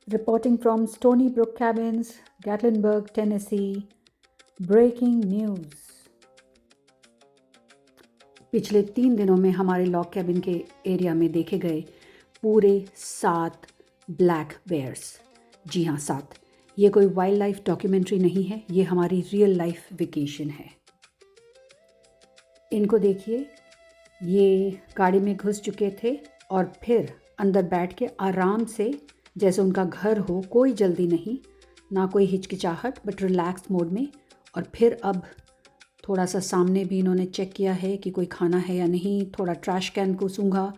Reporting from Stony Brook Cabins, Gatlinburg, Tennessee. Breaking news. पिछले 3 दिनों में हमारे लॉग कैबिन के एरिया में देखे गए पूरे 7 ब्लैक बेयर्स। जी हाँ, 7। ये कोई वाइल्ड लाइफ डॉक्यूमेंट्री नहीं है, ये हमारी रियल लाइफ वेकेशन है। इनको देखिए, ये गाड़ी में घुस चुके थे और फिर अंदर बैठ के आराम से, जैसे उनका घर हो, कोई जल्दी नहीं, ना कोई हिचकिचाहट, बट रिलैक्स मोड में। और फिर अब थोड़ा सा सामने भी इन्होंने चेक किया है कि कोई खाना है या नहीं, थोड़ा ट्रैश कैन को सूंघा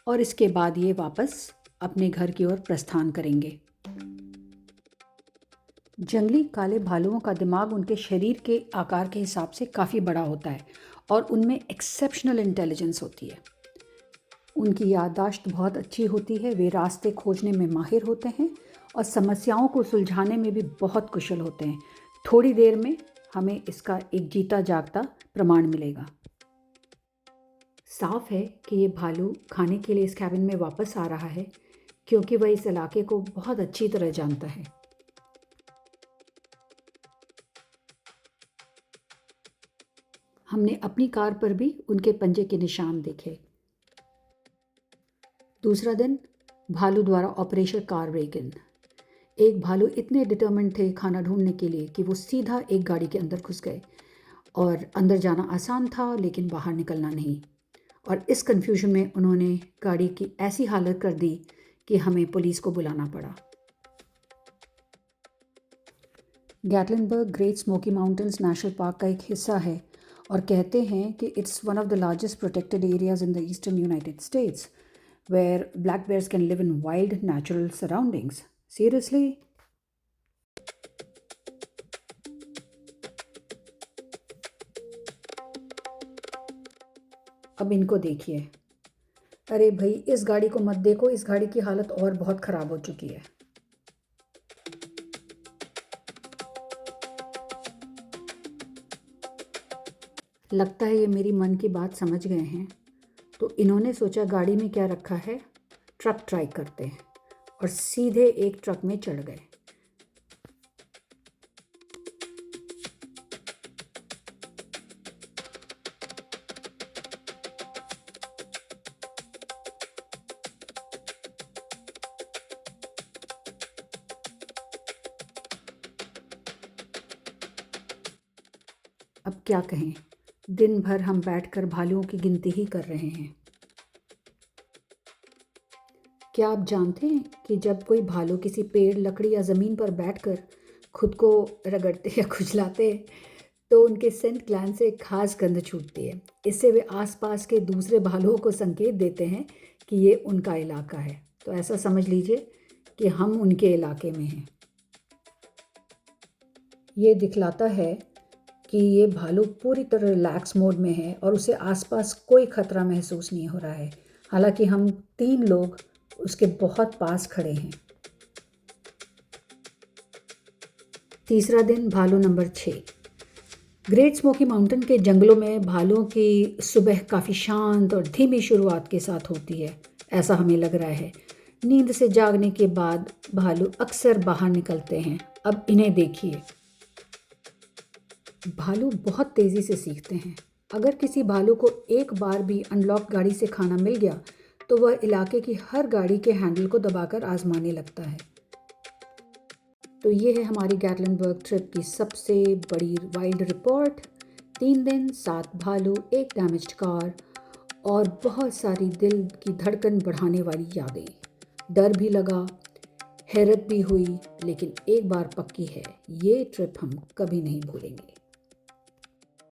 और इसके बाद ये वापस अपने घर की ओर प्रस्थान करेंगे। जंगली काले भालुओं का दिमाग उनके शरीर के आकार के हिसाब से काफ़ी बड़ा होता है और उनमें एक्सेप्शनल इंटेलिजेंस होती है। उनकी याददाश्त बहुत अच्छी होती है, वे रास्ते खोजने में माहिर होते हैं और समस्याओं को सुलझाने में भी बहुत कुशल होते हैं। थोड़ी देर में हमें इसका एक जीता जागता प्रमाण मिलेगा। साफ है कि ये भालू खाने के लिए इस कैबिन में वापस आ रहा है, क्योंकि वह इस इलाके को बहुत अच्छी तरह जानता है। हमने अपनी कार पर भी उनके पंजे के निशान देखे। दूसरा दिन, भालू द्वारा ऑपरेशन कार ब्रेक-इन। एक भालू इतने डिटर्मिन्ड थे खाना ढूंढने के लिए कि वो सीधा एक गाड़ी के अंदर घुस गए और अंदर जाना आसान था लेकिन बाहर निकलना नहीं। और इस कन्फ्यूजन में उन्होंने गाड़ी की ऐसी हालत कर दी कि हमें पुलिस को बुलाना पड़ा। Gatlinburg great smoky mountains national park का एक हिस्सा है और कहते हैं कि it's one of the largest protected areas in the eastern United States where black bears can live in wild natural surroundings. Seriously? अब इनको देखिए। अरे भाई, इस गाड़ी को मत देखो, इस गाड़ी की हालत और बहुत ख़राब हो चुकी है। लगता है ये मेरी मन की बात समझ गए हैं, तो इन्होंने सोचा गाड़ी में क्या रखा है, ट्रक ट्राई करते हैं, और सीधे एक ट्रक में चढ़ गए। अब क्या कहें, दिन भर हम बैठकर भालुओं की गिनती ही कर रहे हैं। क्या आप जानते हैं कि जब कोई भालू किसी पेड़, लकड़ी या ज़मीन पर बैठकर खुद को रगड़ते या खुजलाते हैं तो उनके सेंट ग्लैंड से एक खास गंध छूटती है। इससे वे आसपास के दूसरे भालुओं को संकेत देते हैं कि ये उनका इलाका है। तो ऐसा समझ लीजिए कि हम उनके इलाके में हैं। ये दिखलाता है कि ये भालू पूरी तरह रिलैक्स मोड में है और उसे आसपास कोई खतरा महसूस नहीं हो रहा है। हालांकि हम 3 लोग उसके बहुत पास खड़े हैं। तीसरा दिन, भालू नंबर 6। ग्रेट स्मोकी माउंटेन के जंगलों में भालुओं की सुबह काफ़ी शांत और धीमी शुरुआत के साथ होती है, ऐसा हमें लग रहा है। नींद से जागने के बाद भालू अक्सर बाहर निकलते हैं। अब इन्हें देखिए। भालू बहुत तेज़ी से सीखते हैं। अगर किसी भालू को एक बार भी अनलॉक गाड़ी से खाना मिल गया तो वह इलाके की हर गाड़ी के हैंडल को दबाकर आजमाने लगता है। तो ये है हमारी गैटलिनबर्ग ट्रिप की सबसे बड़ी वाइल्ड रिपोर्ट। 3 दिन, 7 भालू, 1 डैमेज्ड कार और बहुत सारी दिल की धड़कन बढ़ाने वाली यादें। डर भी लगा, हैरत भी हुई, लेकिन एक बार पक्की है, ये ट्रिप हम कभी नहीं भूलेंगे।